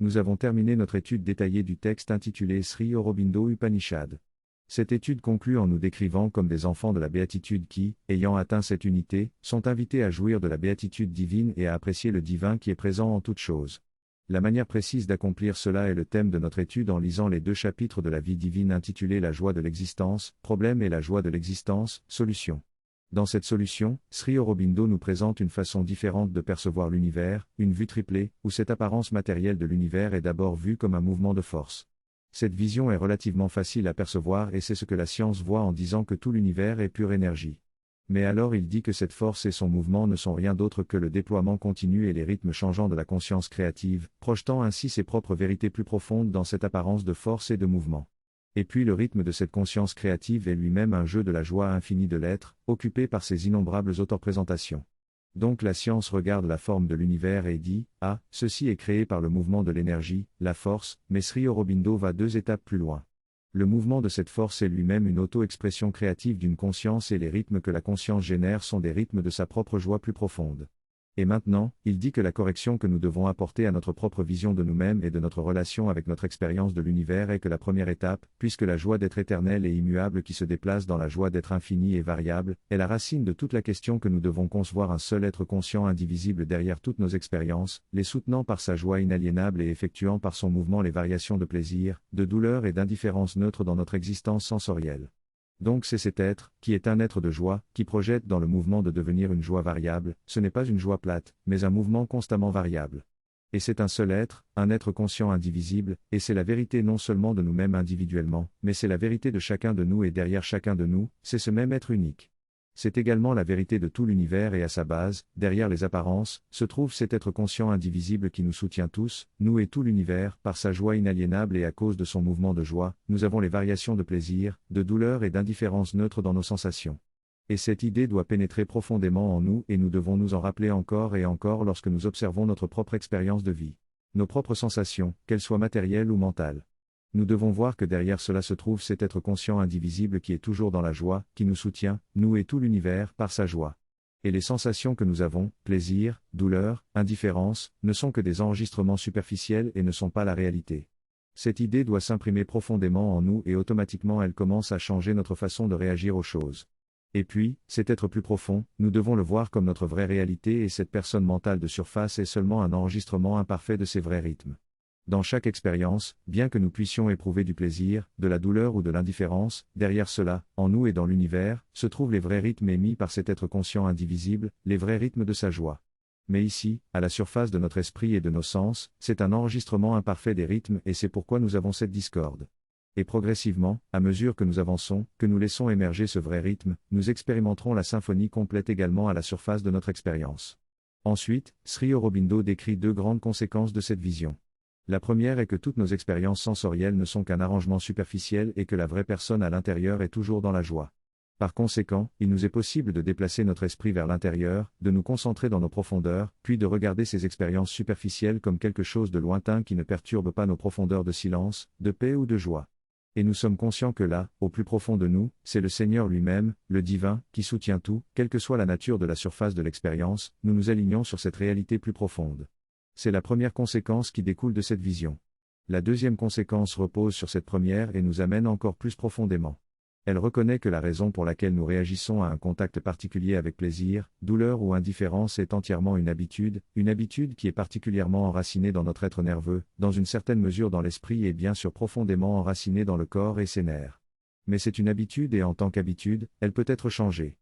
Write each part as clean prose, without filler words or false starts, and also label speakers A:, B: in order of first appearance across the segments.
A: Nous avons terminé notre étude détaillée du texte intitulé Sri Aurobindo Upanishad. Cette étude conclut en nous décrivant comme des enfants de la béatitude qui, ayant atteint cette unité, sont invités à jouir de la béatitude divine et à apprécier le divin qui est présent en toutes choses. La manière précise d'accomplir cela est le thème de notre étude en lisant les 2 chapitres de la vie divine intitulés La joie de l'existence, problème et la joie de l'existence, solution. Dans cette solution, Sri Aurobindo nous présente une façon différente de percevoir l'univers, une vue triplée, où cette apparence matérielle de l'univers est d'abord vue comme un mouvement de force. Cette vision est relativement facile à percevoir et c'est ce que la science voit en disant que tout l'univers est pure énergie. Mais alors il dit que cette force et son mouvement ne sont rien d'autre que le déploiement continu et les rythmes changeants de la conscience créative, projetant ainsi ses propres vérités plus profondes dans cette apparence de force et de mouvement. Et puis le rythme de cette conscience créative est lui-même un jeu de la joie infinie de l'être, occupé par ses innombrables autoreprésentations. Donc la science regarde la forme de l'univers et dit, ah, ceci est créé par le mouvement de l'énergie, la force, mais Sri Aurobindo va 2 étapes plus loin. Le mouvement de cette force est lui-même une auto-expression créative d'une conscience et les rythmes que la conscience génère sont des rythmes de sa propre joie plus profonde. Et maintenant, il dit que la correction que nous devons apporter à notre propre vision de nous-mêmes et de notre relation avec notre expérience de l'univers est que la première étape, puisque la joie d'être éternelle et immuable qui se déplace dans la joie d'être infinie et variable, est la racine de toute la question que nous devons concevoir un seul être conscient indivisible derrière toutes nos expériences, les soutenant par sa joie inaliénable et effectuant par son mouvement les variations de plaisir, de douleur et d'indifférence neutre dans notre existence sensorielle. Donc c'est cet être, qui est un être de joie, qui projette dans le mouvement de devenir une joie variable, ce n'est pas une joie plate, mais un mouvement constamment variable. Et c'est un seul être, un être conscient indivisible, et c'est la vérité non seulement de nous-mêmes individuellement, mais c'est la vérité de chacun de nous et derrière chacun de nous, c'est ce même être unique. C'est également la vérité de tout l'univers et à sa base, derrière les apparences, se trouve cet être conscient indivisible qui nous soutient tous, nous et tout l'univers, par sa joie inaliénable et à cause de son mouvement de joie, nous avons les variations de plaisir, de douleur et d'indifférence neutre dans nos sensations. Et cette idée doit pénétrer profondément en nous et nous devons nous en rappeler encore et encore lorsque nous observons notre propre expérience de vie. Nos propres sensations, qu'elles soient matérielles ou mentales. Nous devons voir que derrière cela se trouve cet être conscient indivisible qui est toujours dans la joie, qui nous soutient, nous et tout l'univers, par sa joie. Et les sensations que nous avons, plaisir, douleur, indifférence, ne sont que des enregistrements superficiels et ne sont pas la réalité. Cette idée doit s'imprimer profondément en nous et automatiquement elle commence à changer notre façon de réagir aux choses. Et puis, cet être plus profond, nous devons le voir comme notre vraie réalité et cette personne mentale de surface est seulement un enregistrement imparfait de ses vrais rythmes. Dans chaque expérience, bien que nous puissions éprouver du plaisir, de la douleur ou de l'indifférence, derrière cela, en nous et dans l'univers, se trouvent les vrais rythmes émis par cet être conscient indivisible, les vrais rythmes de sa joie. Mais ici, à la surface de notre esprit et de nos sens, c'est un enregistrement imparfait des rythmes et c'est pourquoi nous avons cette discorde. Et progressivement, à mesure que nous avançons, que nous laissons émerger ce vrai rythme, nous expérimenterons la symphonie complète également à la surface de notre expérience. Ensuite, Sri Aurobindo décrit 2 grandes conséquences de cette vision. La première est que toutes nos expériences sensorielles ne sont qu'un arrangement superficiel et que la vraie personne à l'intérieur est toujours dans la joie. Par conséquent, il nous est possible de déplacer notre esprit vers l'intérieur, de nous concentrer dans nos profondeurs, puis de regarder ces expériences superficielles comme quelque chose de lointain qui ne perturbe pas nos profondeurs de silence, de paix ou de joie. Et nous sommes conscients que là, au plus profond de nous, c'est le Seigneur lui-même, le divin, qui soutient tout, quelle que soit la nature de la surface de l'expérience, nous nous alignons sur cette réalité plus profonde. C'est la première conséquence qui découle de cette vision. La deuxième conséquence repose sur cette première et nous amène encore plus profondément. Elle reconnaît que la raison pour laquelle nous réagissons à un contact particulier avec plaisir, douleur ou indifférence est entièrement une habitude qui est particulièrement enracinée dans notre être nerveux, dans une certaine mesure dans l'esprit et bien sûr profondément enracinée dans le corps et ses nerfs. Mais c'est une habitude et en tant qu'habitude, elle peut être changée.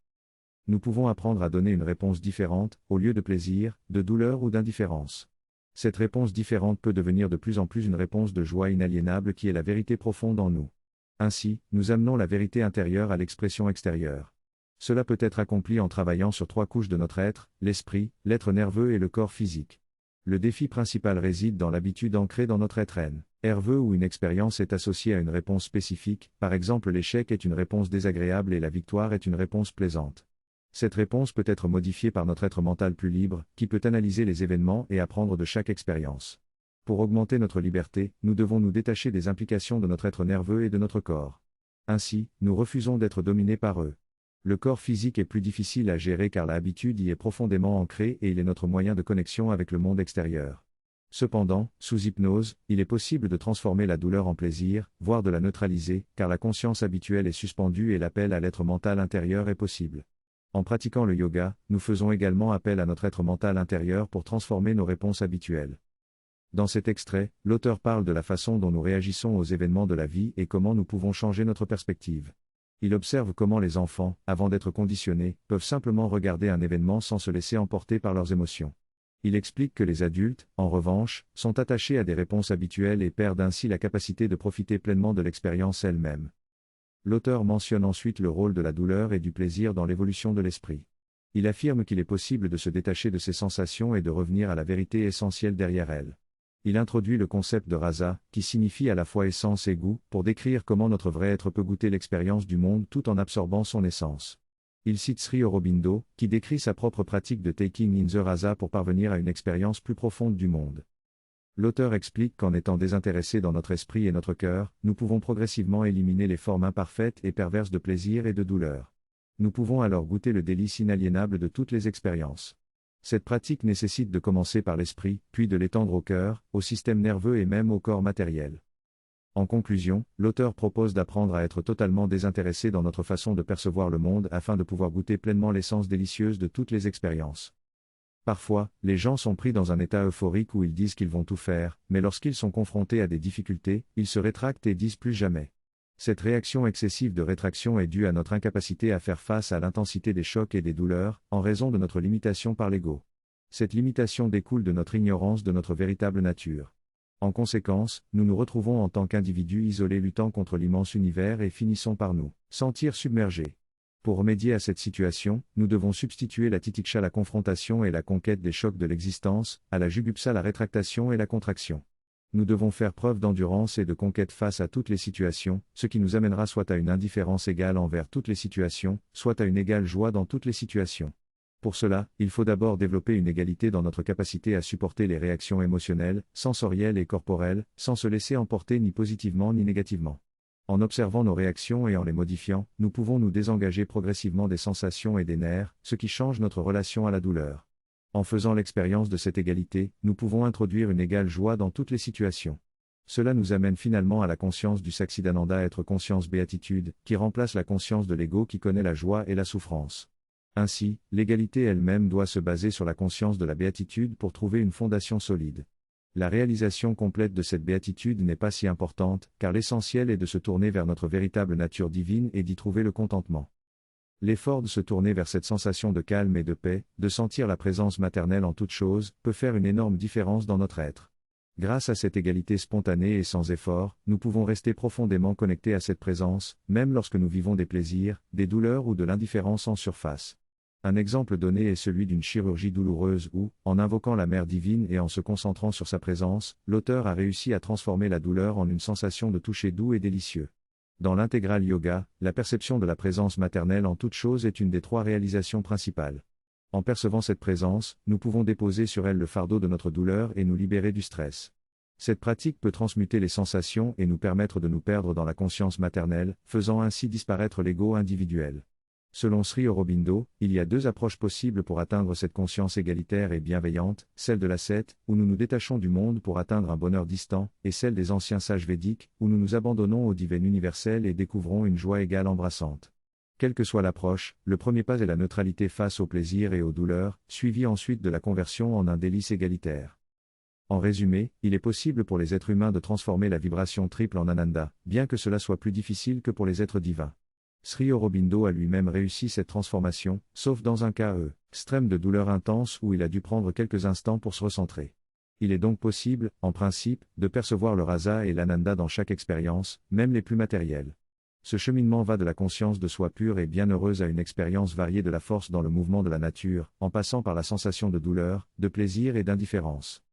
A: Nous pouvons apprendre à donner une réponse différente, au lieu de plaisir, de douleur ou d'indifférence. Cette réponse différente peut devenir de plus en plus une réponse de joie inaliénable qui est la vérité profonde en nous. Ainsi, nous amenons la vérité intérieure à l'expression extérieure. Cela peut être accompli en travaillant sur 3 couches de notre être, l'esprit, l'être nerveux et le corps physique. Le défi principal réside dans l'habitude ancrée dans notre être nerveux où une expérience est associée à une réponse spécifique, par exemple l'échec est une réponse désagréable et la victoire est une réponse plaisante. Cette réponse peut être modifiée par notre être mental plus libre, qui peut analyser les événements et apprendre de chaque expérience. Pour augmenter notre liberté, nous devons nous détacher des implications de notre être nerveux et de notre corps. Ainsi, nous refusons d'être dominés par eux. Le corps physique est plus difficile à gérer car l'habitude y est profondément ancrée et il est notre moyen de connexion avec le monde extérieur. Cependant, sous hypnose, il est possible de transformer la douleur en plaisir, voire de la neutraliser, car la conscience habituelle est suspendue et l'appel à l'être mental intérieur est possible. En pratiquant le yoga, nous faisons également appel à notre être mental intérieur pour transformer nos réponses habituelles. Dans cet extrait, l'auteur parle de la façon dont nous réagissons aux événements de la vie et comment nous pouvons changer notre perspective. Il observe comment les enfants, avant d'être conditionnés, peuvent simplement regarder un événement sans se laisser emporter par leurs émotions. Il explique que les adultes, en revanche, sont attachés à des réponses habituelles et perdent ainsi la capacité de profiter pleinement de l'expérience elle-même. L'auteur mentionne ensuite le rôle de la douleur et du plaisir dans l'évolution de l'esprit. Il affirme qu'il est possible de se détacher de ces sensations et de revenir à la vérité essentielle derrière elles. Il introduit le concept de rasa, qui signifie à la fois essence et goût, pour décrire comment notre vrai être peut goûter l'expérience du monde tout en absorbant son essence. Il cite Sri Aurobindo, qui décrit sa propre pratique de taking in the rasa pour parvenir à une expérience plus profonde du monde. L'auteur explique qu'en étant désintéressés dans notre esprit et notre cœur, nous pouvons progressivement éliminer les formes imparfaites et perverses de plaisir et de douleur. Nous pouvons alors goûter le délice inaliénable de toutes les expériences. Cette pratique nécessite de commencer par l'esprit, puis de l'étendre au cœur, au système nerveux et même au corps matériel. En conclusion, l'auteur propose d'apprendre à être totalement désintéressé dans notre façon de percevoir le monde afin de pouvoir goûter pleinement l'essence délicieuse de toutes les expériences. Parfois, les gens sont pris dans un état euphorique où ils disent qu'ils vont tout faire, mais lorsqu'ils sont confrontés à des difficultés, ils se rétractent et disent plus jamais. Cette réaction excessive de rétraction est due à notre incapacité à faire face à l'intensité des chocs et des douleurs, en raison de notre limitation par l'ego. Cette limitation découle de notre ignorance de notre véritable nature. En conséquence, nous nous retrouvons en tant qu'individus isolés luttant contre l'immense univers et finissons par nous sentir submergés. Pour remédier à cette situation, nous devons substituer la titiksha la confrontation et la conquête des chocs de l'existence, à la jugupsa la rétractation et la contraction. Nous devons faire preuve d'endurance et de conquête face à toutes les situations, ce qui nous amènera soit à une indifférence égale envers toutes les situations, soit à une égale joie dans toutes les situations. Pour cela, il faut d'abord développer une égalité dans notre capacité à supporter les réactions émotionnelles, sensorielles et corporelles, sans se laisser emporter ni positivement ni négativement. En observant nos réactions et en les modifiant, nous pouvons nous désengager progressivement des sensations et des nerfs, ce qui change notre relation à la douleur. En faisant l'expérience de cette égalité, nous pouvons introduire une égale joie dans toutes les situations. Cela nous amène finalement à la conscience du Sachidananda, être conscience béatitude, qui remplace la conscience de l'ego qui connaît la joie et la souffrance. Ainsi, l'égalité elle-même doit se baser sur la conscience de la béatitude pour trouver une fondation solide. La réalisation complète de cette béatitude n'est pas si importante, car l'essentiel est de se tourner vers notre véritable nature divine et d'y trouver le contentement. L'effort de se tourner vers cette sensation de calme et de paix, de sentir la présence maternelle en toute chose, peut faire une énorme différence dans notre être. Grâce à cette égalité spontanée et sans effort, nous pouvons rester profondément connectés à cette présence, même lorsque nous vivons des plaisirs, des douleurs ou de l'indifférence en surface. Un exemple donné est celui d'une chirurgie douloureuse où, en invoquant la Mère divine et en se concentrant sur sa présence, l'auteur a réussi à transformer la douleur en une sensation de toucher doux et délicieux. Dans l'intégral yoga, la perception de la présence maternelle en toute chose est une des 3 réalisations principales. En percevant cette présence, nous pouvons déposer sur elle le fardeau de notre douleur et nous libérer du stress. Cette pratique peut transmuter les sensations et nous permettre de nous perdre dans la conscience maternelle, faisant ainsi disparaître l'ego individuel. Selon Sri Aurobindo, il y a 2 approches possibles pour atteindre cette conscience égalitaire et bienveillante, celle de l'ascète, où nous nous détachons du monde pour atteindre un bonheur distant, et celle des anciens sages védiques, où nous nous abandonnons au divin universel et découvrons une joie égale embrassante. Quelle que soit l'approche, le premier pas est la neutralité face au plaisir et aux douleurs, suivi ensuite de la conversion en un délice égalitaire. En résumé, il est possible pour les êtres humains de transformer la vibration triple en ananda, bien que cela soit plus difficile que pour les êtres divins. Sri Aurobindo a lui-même réussi cette transformation, sauf dans un cas extrême de douleur intense où il a dû prendre quelques instants pour se recentrer. Il est donc possible, en principe, de percevoir le rasa et l'ananda dans chaque expérience, même les plus matérielles. Ce cheminement va de la conscience de soi pure et bienheureuse à une expérience variée de la force dans le mouvement de la nature, en passant par la sensation de douleur, de plaisir et d'indifférence.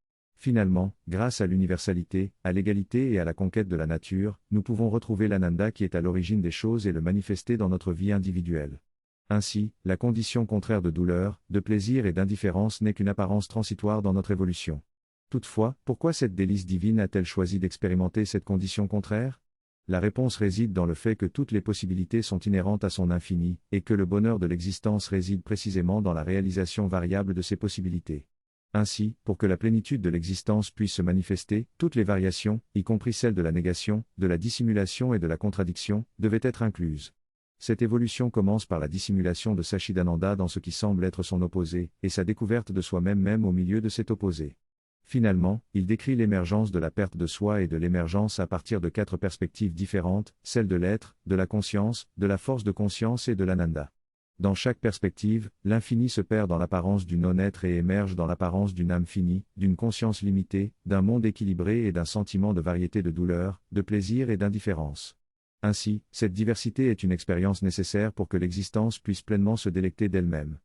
A: Finalement, grâce à l'universalité, à l'égalité et à la conquête de la nature, nous pouvons retrouver l'ananda qui est à l'origine des choses et le manifester dans notre vie individuelle. Ainsi, la condition contraire de douleur, de plaisir et d'indifférence n'est qu'une apparence transitoire dans notre évolution. Toutefois, pourquoi cette délice divine a-t-elle choisi d'expérimenter cette condition contraire ? La réponse réside dans le fait que toutes les possibilités sont inhérentes à son infini, et que le bonheur de l'existence réside précisément dans la réalisation variable de ces possibilités. Ainsi, pour que la plénitude de l'existence puisse se manifester, toutes les variations, y compris celles de la négation, de la dissimulation et de la contradiction, devaient être incluses. Cette évolution commence par la dissimulation de Sachidananda dans ce qui semble être son opposé, et sa découverte de soi-même même au milieu de cet opposé. Finalement, il décrit l'émergence de la perte de soi et de l'émergence à partir de 4 perspectives différentes, celle de l'être, de la conscience, de la force de conscience et de l'ananda. Dans chaque perspective, l'infini se perd dans l'apparence du non-être et émerge dans l'apparence d'une âme finie, d'une conscience limitée, d'un monde équilibré et d'un sentiment de variété de douleur, de plaisir et d'indifférence. Ainsi, cette diversité est une expérience nécessaire pour que l'existence puisse pleinement se délecter d'elle-même.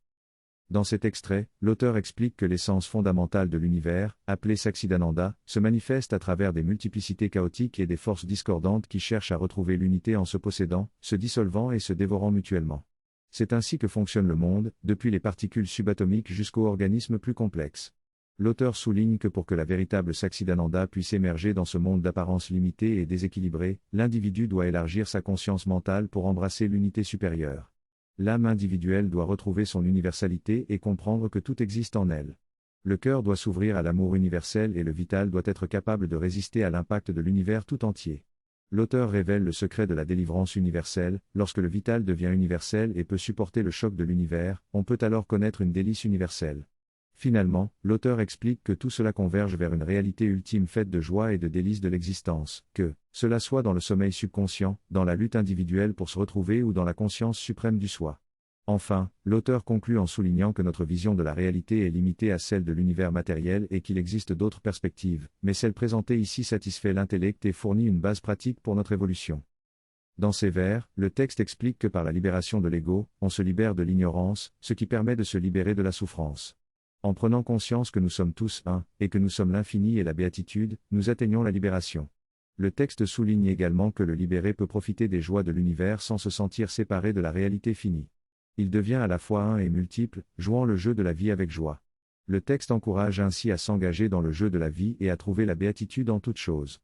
A: Dans cet extrait, l'auteur explique que l'essence fondamentale de l'univers, appelée Sachidananda, se manifeste à travers des multiplicités chaotiques et des forces discordantes qui cherchent à retrouver l'unité en se possédant, se dissolvant et se dévorant mutuellement. C'est ainsi que fonctionne le monde, depuis les particules subatomiques jusqu'aux organismes plus complexes. L'auteur souligne que pour que la véritable Sachidananda puisse émerger dans ce monde d'apparence limitée et déséquilibrée, l'individu doit élargir sa conscience mentale pour embrasser l'unité supérieure. L'âme individuelle doit retrouver son universalité et comprendre que tout existe en elle. Le cœur doit s'ouvrir à l'amour universel et le vital doit être capable de résister à l'impact de l'univers tout entier. L'auteur révèle le secret de la délivrance universelle: lorsque le vital devient universel et peut supporter le choc de l'univers, on peut alors connaître une délice universelle. Finalement, l'auteur explique que tout cela converge vers une réalité ultime faite de joie et de délices de l'existence, que cela soit dans le sommeil subconscient, dans la lutte individuelle pour se retrouver ou dans la conscience suprême du soi. Enfin, l'auteur conclut en soulignant que notre vision de la réalité est limitée à celle de l'univers matériel et qu'il existe d'autres perspectives, mais celle présentée ici satisfait l'intellect et fournit une base pratique pour notre évolution. Dans ces vers, le texte explique que par la libération de l'ego, on se libère de l'ignorance, ce qui permet de se libérer de la souffrance. En prenant conscience que nous sommes tous un, et que nous sommes l'infini et la béatitude, nous atteignons la libération. Le texte souligne également que le libéré peut profiter des joies de l'univers sans se sentir séparé de la réalité finie. Il devient à la fois un et multiple, jouant le jeu de la vie avec joie. Le texte encourage ainsi à s'engager dans le jeu de la vie et à trouver la béatitude en toutes choses.